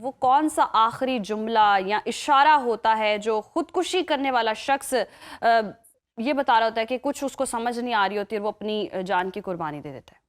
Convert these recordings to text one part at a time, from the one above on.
वो कौन सा आखिरी जुमला या इशारा होता है जो खुदकुशी करने वाला शख्स ये बता रहा होता है कि कुछ उसको समझ नहीं आ रही होती और वो अपनी जान की कुर्बानी दे देता है?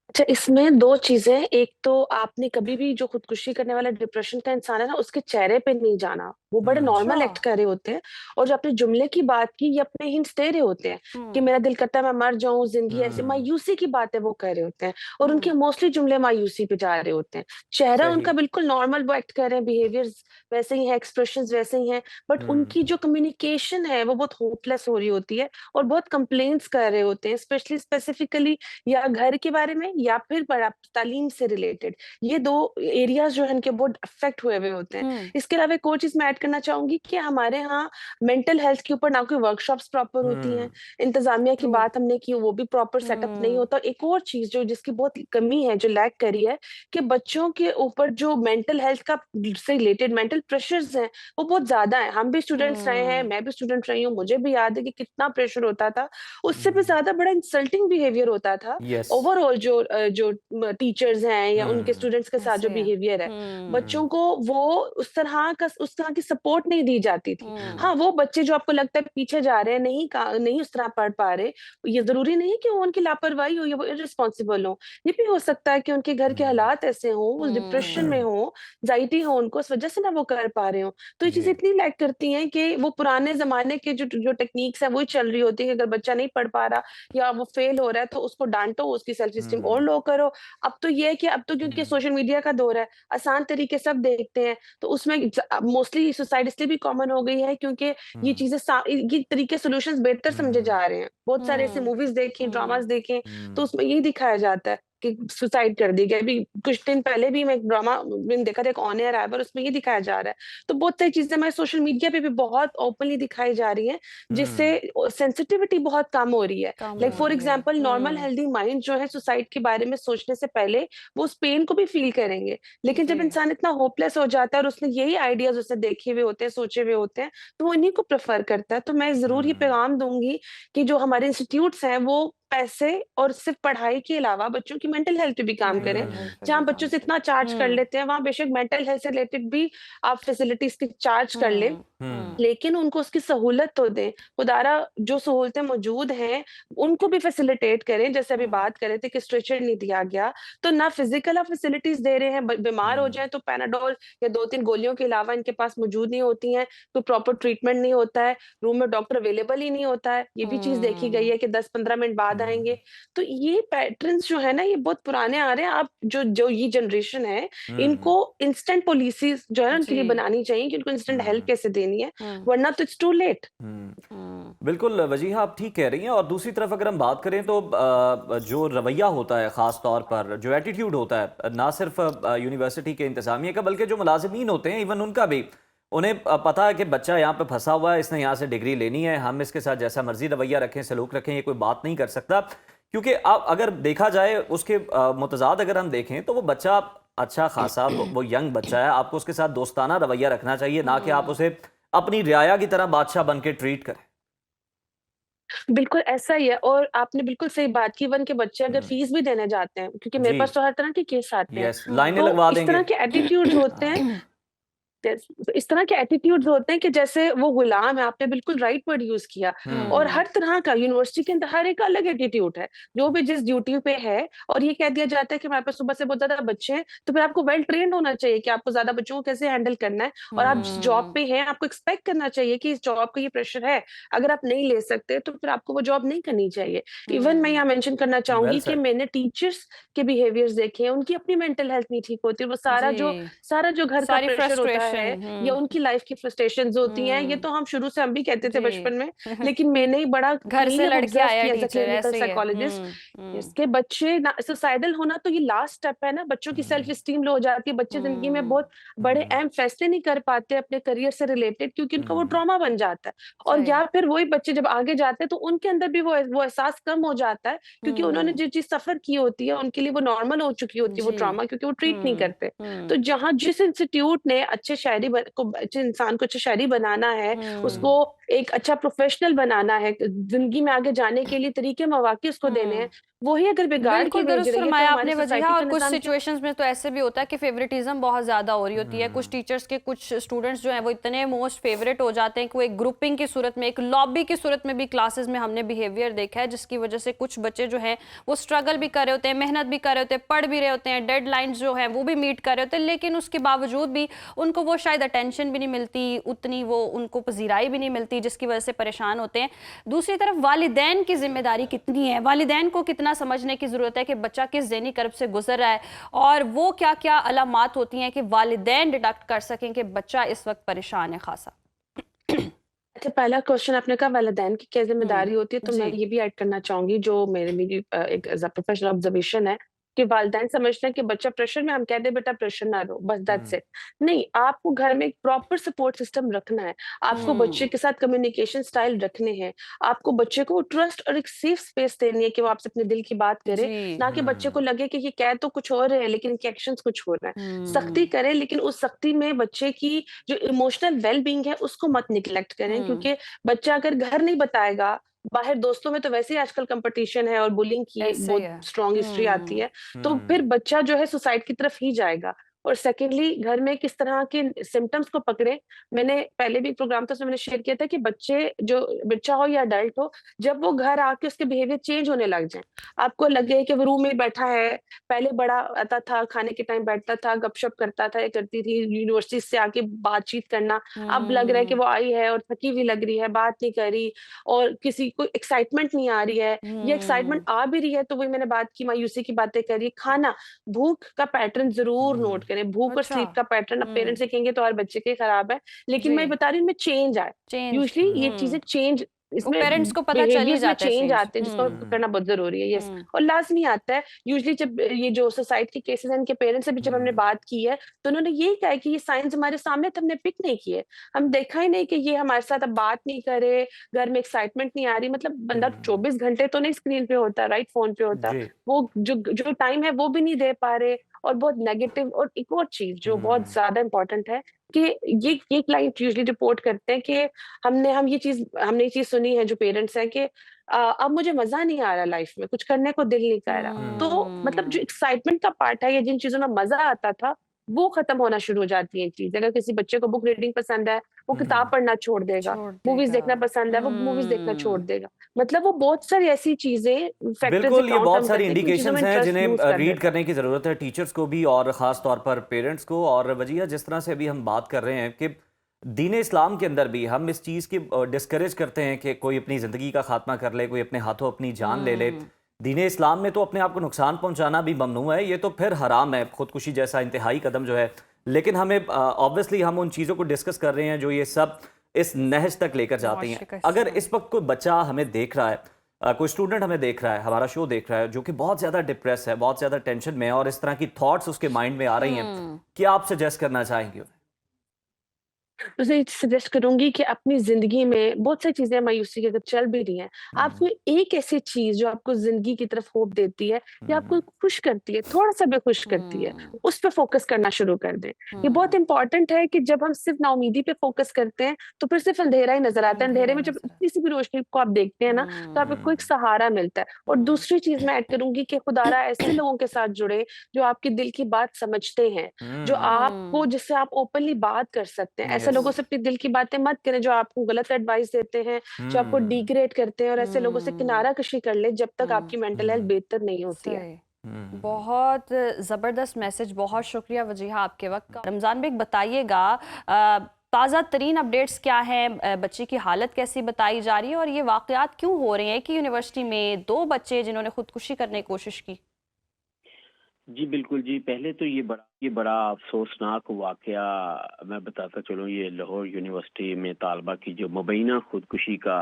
अच्छा, इसमें 2 चीज़ें, एक तो आपने कभी भी जो खुदकुशी करने वाला डिप्रेशन का इंसान है ना, उसके चेहरे पे नहीं जाना। वो बड़े अच्छा। नॉर्मल एक्ट कर रहे होते हैं और जो आपने जुमले की बात की, ये अपने हिंट्स दे रहे होते हैं कि हम्म। मेरा दिल करता है मैं मर जाऊँ, ज़िंदगी ऐसे हम्म। मायूसी की बातें वो कर रहे होते हैं और उनके हम्म। मोस्टली जुमले मायूसी पे जा रहे होते हैं। चेहरा सही। उनका बिल्कुल नॉर्मल, वो एक्ट कर रहे हैं, बिहेवियर्स वैसे ही हैं, एक्सप्रेशंस वैसे ही हैं, बट हम्म। उनकी जो कम्युनिकेशन है, वो बहुत होपलेस हो रही होती है और बहुत कंप्लेंट्स कर रहे होते हैं, स्पेसिफिकली या घर के बारे में या फिर बड़ा तालीम से रिलेटेड। ये 2 एरियाज़ जो हैं इनके बहुत अफ़ेक्ट हुए हुए होते हैं। हम्म। इसके अलावा एक और चीज़ मैं ऐड करना चाहूँगी कि हमारे यहाँ मेंटल हेल्थ के ऊपर ना कोई वर्कशॉप्स प्रॉपर होती हैं, हम्म। इंतज़ामिया की ट्रू। बात हमने की वो भी प्रॉपर सेटअप नहीं हम्म। होता। और एक और चीज़ जो जिसकी बहुत कमी है, जो लैक करी है कि बच्चों के ऊपर जो मेंटल हेल्थ का से रिलेटेड मेंटल प्रेशर्स हैं, वो बहुत ज़्यादा हैं। हम भी स्टूडेंट्स रहे हैं, हम्म। मैं भी स्टूडेंट रही हूँ, मुझे भी याद है कि कितना प्रेशर होता था। उससे भी हम्म। ज़्यादा बड़ा इंसल्टिंग बिहेवियर होता था। यस। ओवरऑल जो टीचर्स हैं या उनके हम्म। स्टूडेंट्स के साथ जो ऐसे है। बिहेवियर है, हम्म। बच्चों को वो उस तरह की सपोर्ट नहीं दी जाती थी। हम्म। हाँ, वो बच्चे जो आपको लगता है पीछे जा रहे हैं, नहीं उस तरह पढ़ पा रहे, ये ज़रूरी नहीं है कि वो उनकी लापरवाही हो या वो इर्रेस्पॉन्सिबल हो। ये भी हो सकता है कि उनके घर के हम्म। हालात ऐसे हों, वो डिप्रेशन में हम्म। हों, एंग्ज़ायटी हो उनको, इस वजह से ना वो कर पा रहे हों। तो ये चीज़ें जी। इतनी लैक करती हैं कि वो पुराने ज़माने के जो जो टेक्निक्स हैं, वही चल रही होती है कि अगर बच्चा नहीं पढ़ पा रहा या वो फेल हो रहा है, तो उसको डाँटो, उसकी सेल्फ एस्टीम और हम्म। लो करो। अब तो ये है कि अब तो क्योंकि हम्म। सोशल मीडिया का दौर है, आसान तरीके सब देखते हैं, तो उसमें मोस्टली सुसाइड इसलिए भी कॉमन हो गई है क्योंकि ये हम्म। चीज़ें ये तरीके सॉल्यूशंस बेहतर समझे हम्म। जा रहे हैं। बहुत सारे ऐसे हम्म। मूवीज़ देखें, हम्म। ड्रामाज़ देखें, तो हम्म। उसमें यही दिखाया जाता है कि सुसाइड कर दी गई। अभी कुछ दिन पहले भी मैं एक ड्रामा मैंने देखा था, एक ऑन एयर आया, पर उसमें ये दिखाया जा रहा है। तो बहुत सारी चीज़ें हमारे सोशल मीडिया पे भी बहुत ओपनली दिखाई जा रही हैं, जिससे हम्म। सेंसिटिविटी बहुत कम हो रही है। कम लाइक हो फॉर रही है। एग्जांपल नॉर्मल हेल्दी माइंड जो है सुसाइड के बारे में सोचने से पहले वो उस पेन को भी फील करेंगे। लेकिन जी। जब इंसान इतना होपलेस हो जाता है और उसने यही आइडियाज़ उसने देखे हुए होते हैं, सोचे हुए होते हैं, तो वो इन्हीं को प्रेफ़र करता है। तो मैं ज़रूर ये हम्म। पैगाम दूँगी कि जो हमारे इंस्टीट्यूट्स हैं वो पैसे और सिर्फ़ पढ़ाई के अलावा बच्चों की मेंटल हेल्थ पे भी काम करें। मेंटल हेल्थ पे भी जहाँ बच्चों काम से करें। इतना चार्ज कर हम्म। लेते हैं, वहाँ बेशक मेंटल हेल्थ से रिलेटेड भी आप फैसिलिटीज़ की चार्ज कर लें। हम्म। हम्म। लेकिन उनको उसकी सहूलत तो दें। खुदारा जो सहूलतें मौजूद हैं, उनको भी फैसिलिटेट करें। जैसे अभी हम्म। बात कर रहे थे कि स्ट्रेचर नहीं दिया गया, तो ना फिज़िकल आप फैसिलिटीज़ दे रहे हैं, ब बीमार हो हम्म। जाएँ तो पैनाडोल या 2-3 गोलियों के अलावा इनके पास मौजूद नहीं होती हैं, कोई प्रॉपर ट्रीटमेंट नहीं होता है, रूम में डॉक्टर अवेलेबल ही नहीं होता है। ये भी चीज़ देखी गई हम्म। है कि 10-15 मिनट बाद हम्म। आएँगे। तो ये पैटर्न्स जो है ना, ये बहुत पुराने आ रहे हैं। आप जो जो ये जनरेशन है, हम्म। इनको इंस्टेंट पॉलिसीज़ जो है ना उनके जी। लिए बनानी चाहिए कि उनको इंस्टेंट हेल्प हम्म। कैसे देनी है, हम्म। वरना तो इट्स टू लेट। हम्म। हम्म। बिल्कुल वजीहा, आप ठीक कह रही हैं। और दूसरी तरफ अगर हम बात करें तो जो रवैया होता है, ख़ास तौर पर जो एटीट्यूड होता है, ना सिर्फ यूनिवर्सिटी के इंतज़ामिया का बल्कि जो मुलाजिमीन होते हैं इवन उनका भी, उन्हें पता है कि बच्चा यहाँ पे फंसा हुआ है, इसने यहाँ से डिग्री लेनी है, हम इसके साथ जैसा मर्जी रवैया रखें, सलूक रखें, ये कोई बात नहीं कर सकता। क्योंकि आप अगर देखा जाए उसके मुतजाद अगर हम देखें तो वो बच्चा अच्छा खासा वो यंग बच्चा है, आपको उसके साथ दोस्ताना रवैया रखना चाहिए, ना कि आप हम्म। उसे अपनी रियाया की तरह बादशाह बन के ट्रीट करें। बिल्कुल ऐसा ही है और आपने बिल्कुल सही बात की। इवन के बच्चे अगर हम्म। फीस भी देने जाते हैं, क्योंकि मेरे जी। पास तो हर तरह के केस आते हैं, यस, लाइनें तो लगवा इस देंगे। तरह के एटीट्यूड्स होते हैं। हम्म। इस तरह के एटीट्यूड्स होते हैं कि जैसे वो गुलाम है। आपने बिल्कुल राइट वर्ड यूज किया। और हम्म। हर तरह का यूनिवर्सिटी के अंदर हर एक अलग एटीट्यूड है, जो भी जिस ड्यूटी पे है। और ये कह दिया जाता है कि हमारे पास सुबह से बहुत ज्यादा बच्चे हैं, तो फिर आपको वेल ट्रेन्ड होना चाहिए कि आपको ज्यादा बच्चों को कैसे हैंडल करना है। और आप जिस जॉब हम्म। पे हैं, आपको एक्सपेक्ट करना चाहिए कि इस जॉब का ये प्रेशर है। अगर आप नहीं ले सकते तो फिर आपको वो जॉब नहीं करनी चाहिए। इवन मैं हम्म। यहाँ मेंशन करना वेल चाहूंगी कि सेड। मैंने टीचर्स के बिहेवियर्स देखे हैं, उनकी अपनी मेंटल हेल्थ नहीं ठीक होती। वो जी। सारा जो घर का सारी प्रेशर होता फ्रस्ट्रेशन। है या उनकी लाइफ की फ्रस्ट्रेशंस होती हैं, ये हम्म। तो हम शुरू से हम भी कहते थे जी। बचपन में। लेकिन मैंने ही बड़ा घर से क्लीन लड़के ऑब्जर्व आया किया एज अ टीचर, क्लिनिकल ऐसे ही है। साइकोलॉजिस्ट। हम्म। इसके बच्चे ना सुसाइडल होना तो ये लास्ट स्टेप है ना, बच्चों की सेल्फ हम्म। एस्टीम लो हो जाती है। बच्चे जिंदगी में हम्म। बहुत बड़े हम्म। अहम फैसले नहीं कर पाते अपने करियर से रिलेटेड, क्योंकि उनका वो हम्म। ट्रॉमा बन जाता है। और सही। या फिर वही बच्चे जब आगे जाते हैं तो उनके अंदर भी वो एहसास कम हो जाता है, क्योंकि उन्होंने हम्म। जो चीज सफर की होती है उनके लिए वो नॉर्मल हो चुकी होती है, वो जी। ट्रॉमा, क्योंकि वो ट्रीट नहीं हम्म। करते। तो हम्म। जहाँ जिस इंस्टीट्यूट ने अच्छे इंसान को अच्छे शायरी बनाना है, हम्म। उसको एक अच्छा प्रोफेशनल बनाना है, जिंदगी में आगे जाने के लिए तरीके मौके उसको देने हम्म। हैं, वही अगर बिगाड़ के बिल्कुल भेज दुरुस्त रही है तो फरमाया हमारी आपने सोसाइटी वजीहा। का और कुछ निजाम क्या? सिचुएशंस में तो ऐसे भी होता है कि फेवरेटिज्म बहुत ज़्यादा हो रही होती है। कुछ टीचर्स के कुछ स्टूडेंट्स जो हैं वो इतने मोस्ट फेवरेट हो जाते हैं कि वो एक ग्रुपिंग की सूरत में, एक लॉबी की सूरत में भी क्लासेस में हमने बिहेवियर देखा है, जिसकी वजह से कुछ बच्चे जो हैं वो स्ट्रगल भी कर रहे होते हैं, मेहनत भी कर रहे होते हैं, पढ़ भी रहे होते हैं, डेडलाइंस जो हैं वो भी मीट कर रहे होते हैं, लेकिन उसके बावजूद भी उनको वो शायद अटेंशन भी नहीं मिलती उतनी, वो उनको पजीराई भी नहीं मिलती, जिसकी वजह से परेशान होते हैं। दूसरी तरफ वालिदैन की जिम्मेदारी कितनी है, वालिदैन को कितना समझने की ज़रूरत है कि बच्चा किस ज़हनी कर्ब से गुजर रहा है, और वो क्या क्या अलामात होती हैं कि वालिदैन डिडक्ट कर सकें कि बच्चा इस वक्त परेशान है खासा। अच्छा, पहला क्वेश्चन आपने कहा वालिदैन की क्या ज़िम्मेदारी होती है, तो मैं जी। ये भी ऐड करना चाहूँगी जो मेरी एक एज़ अ प्रोफेशनल ऑब्जर्वेशन है कि वालिदैन समझते हैं कि बच्चा प्रेशर में, हम कह दें बेटा प्रेशर ना लो, बस दैट्स इट। नहीं, आपको घर में एक प्रॉपर सपोर्ट सिस्टम रखना है, आपको बच्चे के साथ कम्युनिकेशन स्टाइल रखने हैं, आपको बच्चे को ट्रस्ट और एक सेफ स्पेस देनी है कि वो आपसे अपने दिल की बात करे, जी। ना कि बच्चे को लगे कि ये कह तो कुछ और रहे हैं लेकिन इनके एक्शंस कुछ हो रहा है। सख्ती करें लेकिन उस सख्ती में बच्चे की जो इमोशनल वेल बीइंग है उसको मत निग्लेक्ट करें, क्योंकि बच्चा अगर घर नहीं बताएगा, बाहर दोस्तों में तो वैसे ही आजकल कंपटीशन है और बुलिंग की ऐसे ही बहुत है। स्ट्रॉन्ग हिस्ट्री आती है, तो फिर बच्चा जो है सुसाइड की तरफ ही जाएगा। और सेकेंडली घर में किस तरह के सिम्पटम्स को पकड़े, मैंने पहले भी एक प्रोग्राम था उसमें मैंने शेयर किया था कि बच्चा हो या अडल्ट हो, जब वो घर आके उसके बिहेवियर चेंज होने लग जाए, आपको लगे कि वो रूम में बैठा है, पहले बड़ा आता था, खाने के टाइम बैठता था, गपशप करता था, ये करती थी, यूनिवर्सिटी से आके बातचीत करना, अब लग रहा है कि वो आई है और थकी हुई लग रही है, बात नहीं कर रही और किसी को एक्साइटमेंट नहीं आ रही है, या एक्साइटमेंट आ भी रही है तो वही मैंने बात की, मायूसी की बातें कर रही है। खाना, भूख का पैटर्न ज़रूर नोट करें, भूख और अच्छा। स्लीप का पैटर्न, अब पेरेंट्स से कहेंगे तो हर बच्चे के खराब है, लेकिन जी। मैं बता रही हूँ इनमें चेंज आए। चेंज। यूजुअली ये चीज़ें चेंज वो इसमें पेरेंट्स को पता चल ही बिहेवियर्स में जाता है चेंज चेंज। आते हैं जिसको करना बहुत ज़रूरी है, यस। और लाज़मी आता है यूजुअली जब ये जो सुसाइड के केसेज़ हैं इनके पेरेंट्स से भी जब हमने बात की है, तो उन्होंने यही कहा है कि ये साइन्स हमारे सामने थे, हमने पिक नहीं किए। हम देखा ही नहीं कि ये हमारे साथ अब बात नहीं करे, घर में एक्साइटमेंट नहीं आ रही, मतलब बंदा 24 घंटे तो नहीं स्क्रीन पे होता, राइट, फ़ोन पे होता। जी। वो जो जो टाइम है वो भी नहीं दे पा रहे, और बहुत नेगेटिव। और एक और चीज़ जो बहुत ज़्यादा इम्पोर्टेंट है कि ये क्लाइंट यूजुअली रिपोर्ट करते हैं कि हमने ये चीज़ सुनी है जो पेरेंट्स हैं कि अब मुझे मज़ा नहीं आ रहा लाइफ में, कुछ करने को दिल नहीं कर रहा। तो मतलब जो एक्साइटमेंट का पार्ट है या जिन चीज़ों में मज़ा आता था, वो खत्म होना शुरू हो जाती है चीज़। अगर किसी बच्चे को बुक रीडिंग पसंद है, वो किताब पढ़ना छोड़ देगा, छोड़ मूवीज़ देगा। देखना पसंद है, वो मूवीज़ देखना छोड़ देगा। मतलब वो बहुत सारी ऐसी चीज़ें फैक्टर्स बिल्कुल, ये काउंट बहुत हम सारी करते हैं कि उन चीज़ों इंडिकेशंस में हैं इंटरेस्ट जिन्हें लूज़ कर रीड देते हैं। करने की ज़रूरत है टीचर्स को भी और ख़ास तौर पर पेरेंट्स को। और वजीहा, जिस तरह से अभी हम बात कर रहे हैं कि दीन इस्लाम के अंदर भी हम इस चीज़ की डिस्करेज करते हैं कि कोई अपनी ज़िंदगी का खात्मा कर ले, कोई अपने हाथों अपनी जान ले ले। दीन इस्लाम में तो अपने आप को नुकसान पहुंचाना भी ममनू है, ये तो फिर हराम है, खुदकुशी जैसा इंतहाई कदम जो है। लेकिन हमें ऑब्वियसली हम उन चीज़ों को डिस्कस कर रहे हैं जो ये सब इस नहज तक लेकर जाती हैं। मुआशरे का हिस्सा अगर है। इस वक्त कोई बच्चा हमें देख रहा है, कोई स्टूडेंट हमें देख रहा है, हमारा शो देख रहा है, जो कि बहुत ज़्यादा डिप्रेस है, बहुत ज़्यादा टेंशन में है और इस तरह की थॉट्स उसके माइंड में आ रही हैं, क्या आप सजेस्ट करना चाहेंगे उन्हें? उसे ये सजेस्ट करूँगी कि अपनी ज़िंदगी में बहुत सारी चीज़ें मायूसी की अगर चल भी रही हैं, आपको एक ऐसी चीज़ जो आपको ज़िंदगी की तरफ होप देती है या आपको खुश करती है, थोड़ा-सा भी खुश करती है, उस पे फ़ोकस करना शुरू कर दें। ये बहुत इम्पोर्टेंट है कि जब हम सिर्फ़ नाउम्मीदी पे फ़ोकस करते हैं, तो फिर सिर्फ़ अंधेरा ही नज़र आता है। अंधेरे अंधेरा में जब नजर आता इतनी-सी भी रोशनी को आप देखते हैं ना, तो आपको एक सहारा मिलता है। और दूसरी चीज़ मैं ऐड करूँगी कि खुदारा ऐसे लोगों के साथ जुड़े, जो आपके दिल की बात समझते हैं, जो आपको जिससे आप ओपनली बात कर सकते हैं। ऐसे यस। लोगों से अपने दिल की बातें मत करें जो आपको गलत एडवाइस देते हैं, जो आपको डिग्रेड करते हैं, और ऐसे लोगों से किनारा कशी कर लें जब तक आपकी मेंटल हेल्थ बेहतर नहीं होती है। सही। बहुत ज़बरदस्त मैसेज, बहुत शुक्रिया वजीहा आपके वक्त का। रमज़ान बेग बताइएगा, ताज़ा तरीन अपडेट्स क्या हैं, बच्चे की हालत कैसी बताई जा रही है और ये वाक़यात क्यों हो रहे हैं कि यूनिवर्सिटी में 2 बच्चे जिन्होंने खुदकुशी करने की कोशिश की? जी, बिल्कुल जी। पहले तो ये बड़ा अफ़सोसनाक वाक़या मैं बताता चलूँ, ये लाहौर यूनिवर्सिटी में तालबा की जो मुबैना खुदकुशी का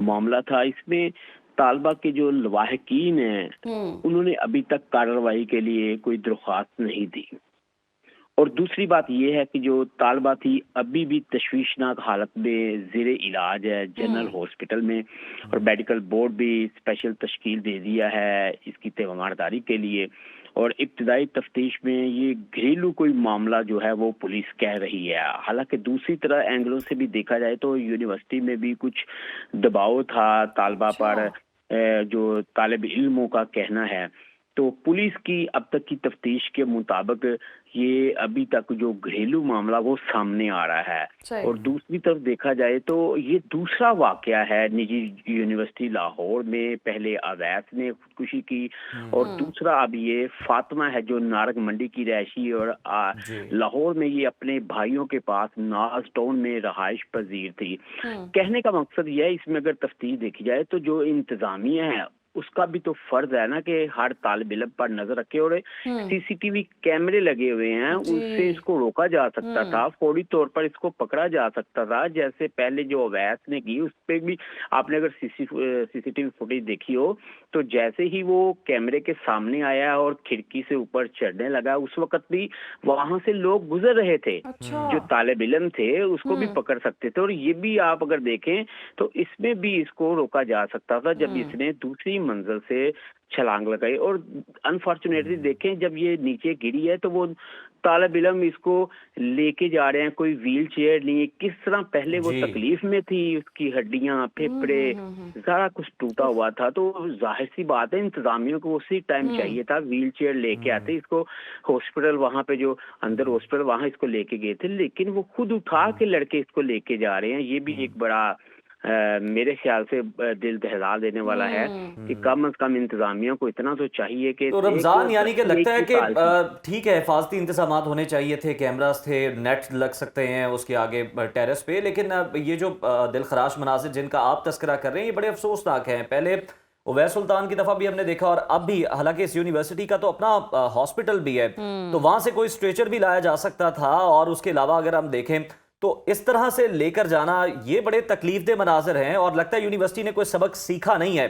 मामला था। इसमें तालबा के जो लवाहिकीन हैं, उन्होंने अभी तक कार्रवाई के लिए कोई दरख्वास्त नहीं दी। और दूसरी बात ये है कि जो तालबा थी अभी भी तशवीशनाक हालत में ज़ेरे इलाज है जनरल हॉस्पिटल में, और मेडिकल बोर्ड भी स्पेशल तश्कील दे दिया है इसकी तीमारदारी के लिए। और इब्तदाई तफ्तीश में ये घरेलू कोई मामला जो है वो पुलिस कह रही है। हालांकि दूसरी तरह एंगलों से भी देखा जाए तो यूनिवर्सिटी में भी कुछ दबाव था तालबा पर जो तालिब इल्मों का कहना है, तो पुलिस की अब तक की तफ्तीश के मुताबिक ये अभी तक जो घरेलू मामला वो सामने आ रहा है। सही। और दूसरी तरफ देखा जाए तो ये दूसरा वाकया है निजी यूनिवर्सिटी लाहौर में। पहले अवैस ने खुदकुशी की और दूसरा अब ये फातिमा है जो नारग मंडी की रहायशी और लाहौर में ये अपने भाइयों के पास नाज टाउन में रहाइश पजीर थी। कहने का मकसद यह है, इसमें अगर तफ्तीश देखी जाए तो जो इंतजामिया है उसका भी तो फर्ज है ना कि हर तालिब इल्म पर नजर रखे, और सीसीटीवी कैमरे लगे हुए हैं, उससे इसको रोका जा सकता था, फौरी तौर पर इसको पकड़ा जा सकता था। जैसे पहले जो अवैस ने की उस पर भी आपने अगर सीसीटीवी फुटेज देखी हो तो जैसे ही वो कैमरे के सामने आया और खिड़की से ऊपर चढ़ने लगा, उस वक्त भी वहां से लोग गुजर रहे थे। जो तालिब इल्म थे उसको भी पकड़ सकते थे। और ये भी आप अगर देखें तो इसमें भी इसको रोका जा सकता था जब इसने दूसरी मंजिल से छलांग लगाई। और अनफॉर्चुनेटली देखें जब ये नीचे गिरी है तो वो तालिब इल्म इसको लेके जा रहे हैं, कोई व्हील चेयर नहीं है। किस तरह पहले वो तकलीफ में थी, उसकी हड्डियां, फेफड़े सारा कुछ टूटा हुआ था। तो जाहिर सी बात है इंतजामियों को उसी टाइम चाहिए था व्हील चेयर लेके आते, इसको हॉस्पिटल वहां पे जो अंदर हॉस्पिटल वहां इसको लेके गए थे, लेकिन वो खुद उठा के लड़के इसको लेके जा रहे हैं। ये भी एक बड़ा मेरे ख्याल से दिल दहला देने वाला है कि कम से कम इंतजामिया को इतना तो चाहिए कि तो रमजान यानी कि लगता है कि ठीक है हिफाजती इंतजाम होने चाहिए थे, कैमरास थे, नेट लग सकते हैं उसके आगे टेरेस पे, लेकिन ये जो दिलखराश मनाजिर जिनका आप तस्करा कर रहे हैं ये बड़े अफसोसनाक हैं। पहले उवैस सुल्तान की दफा भी हमने देखा और अब भी, हालांकि इस यूनिवर्सिटी का तो अपना हॉस्पिटल भी है तो वहां से कोई स्ट्रेचर भी लाया जा सकता था। और उसके अलावा अगर हम देखें तो इस तरह से लेकर जाना ये बड़े तकलीफदेह मनाजिर हैं और लगता है यूनिवर्सिटी ने कोई सबक सीखा नहीं है।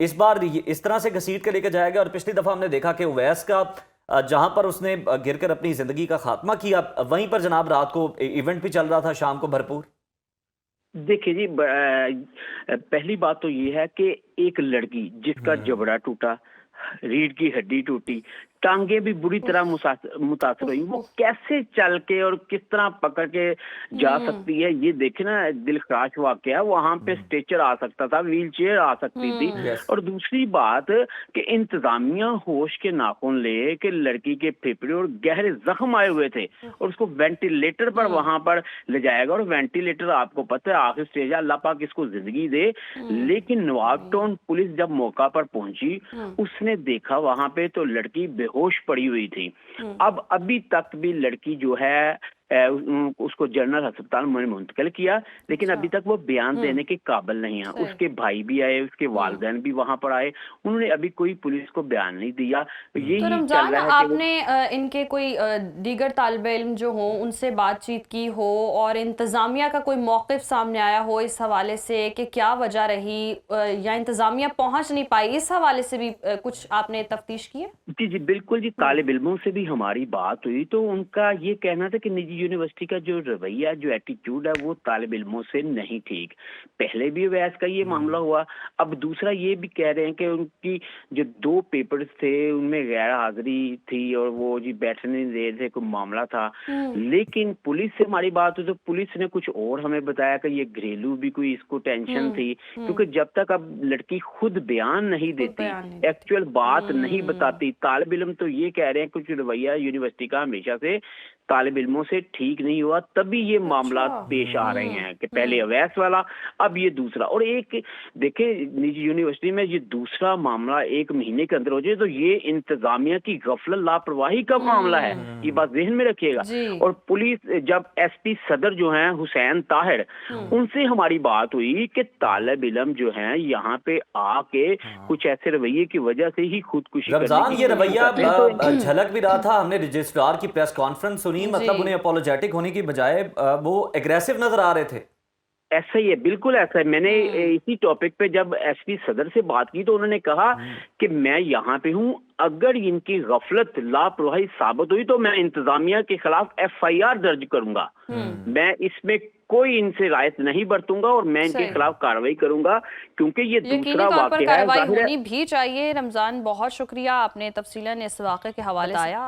इस बार इस तरह से घसीट के लेकर जाएगा। और पिछली दफा हमने देखा कि उवैस का जहां पर उसने गिरकर अपनी जिंदगी का खात्मा किया, वहीं पर जनाब रात को इवेंट भी चल रहा था शाम को भरपूर। देखिए जी, पहली बात तो ये है कि एक लड़की जिसका जबड़ा टूटा, रीढ़ की हड्डी टूटी, टांगे भी बुरी तरह मुतासर हुई, वो कैसे चल के और किस तरह पकड़ के जा सकती है ये देखे ना, दिलखराश वाकया। वहां पे स्ट्रेचर आ सकता था, व्हील चेयर आ सकती थी। और दूसरी बात कि इंतजामिया होश के नाखून ले कि लड़की के फेफड़े और गहरे जख्म आए हुए थे और उसको वेंटिलेटर पर वहां पर ले जाएगा। और वेंटिलेटर आपको पता है आखिर स्टेज है, अल्लाह पाक इसको जिंदगी दे। लेकिन नवाब टाउन पुलिस जब मौका पर पहुंची उसने देखा वहां पे तो लड़की होश पड़ी हुई थी। अब अभी तक भी लड़की जो है उसको जनरल अस्पताल में मुंतकिल किया, लेकिन अभी तक वो बयान देने के काबिल नहीं है। उसके भाई भी आए, उसके वालिदैन भी वहां पर आए, उन्होंने अभी कोई पुलिस को बयान नहीं दिया। तो रमजान, आपने इनके कोई दीगर तालिबे इल्म जो हो उनसे बातचीत की हो और इंतजामिया का कोई मौक़िफ़ सामने आया हो इस हवाले से कि क्या वजह रही या इंतजामिया पहुंच नहीं पाई, इस हवाले से भी कुछ आपने तफ्तीश की है? जी जी बिल्कुल जी, तालिब इल्मों से भी हमारी बात हुई तो उनका ये कहना था कि निजी यूनिवर्सिटी का जो रवैया, जो एटीट्यूड है वो तालिब इल्मों से नहीं ठीक। पहले भी वैस का ये मामला हुआ। अब दूसरा ये भी कह रहे हैं कि उनकी जो 2 पेपर्स थे उनमें गैर हाजिरी थी और वो जी बैठने दे रहे थे, कोई मामला था। लेकिन पुलिस से हमारी बात हुई तो पुलिस ने कुछ और हमें बताया कि ये घरेलू भी कोई इसको टेंशन थी, क्योंकि जब तक अब लड़की खुद बयान नहीं देती, एक्चुअल बात नहीं बताती। तालिब इल्म तो ये कह रहे हैं कुछ रवैया यूनिवर्सिटी का हमेशा से तालिब इल्मों से ठीक नहीं हुआ, तभी ये मामला पेश आ रहे हैं कि पहले अवैस वाला, अब ये दूसरा। और एक देखे निजी यूनिवर्सिटी में ये दूसरा मामला 1 महीने के अंदर हो जाए तो ये इंतजामिया की गफलत लापरवाही का मामला है, ये बात जहन में रखिएगा। और पुलिस जब एसपी सदर जो हैं हुसैन ताहिर, उनसे हमारी बात हुई कि तालिब इल्म जो हैं यहाँ पे आके कुछ ऐसे रवैये की वजह से ही खुदकुशी रमजान, ये रवैया झलक भी रहा था, हमने रजिस्ट्रार की प्रेस कॉन्फ्रेंस सुनी, मतलब उन्हें अपोलोजेटिक होने की बजाय वो एग्रेसिव नजर आ रहे थे। ऐसा ही है, बिल्कुल ऐसा है। मैंने इसी टॉपिक पे जब एसपी सदर से बात की तो उन्होंने कहा कि मैं यहाँ पे हूँ, अगर इनकी गफलत लापरवाही साबित हुई तो मैं इंतजामिया के खिलाफ FIR दर्ज करूंगा। मैं इसमें कोई इनसे रायत नहीं बरतूंगा और मैं इनके खिलाफ कार्रवाई करूंगा, क्योंकि ये दूसरा वाकया है। कार्रवाई होनी भी चाहिए। रमजान, बहुत शुक्रिया, आपने तफसीलन इस वाक़े के हवाले से बताया।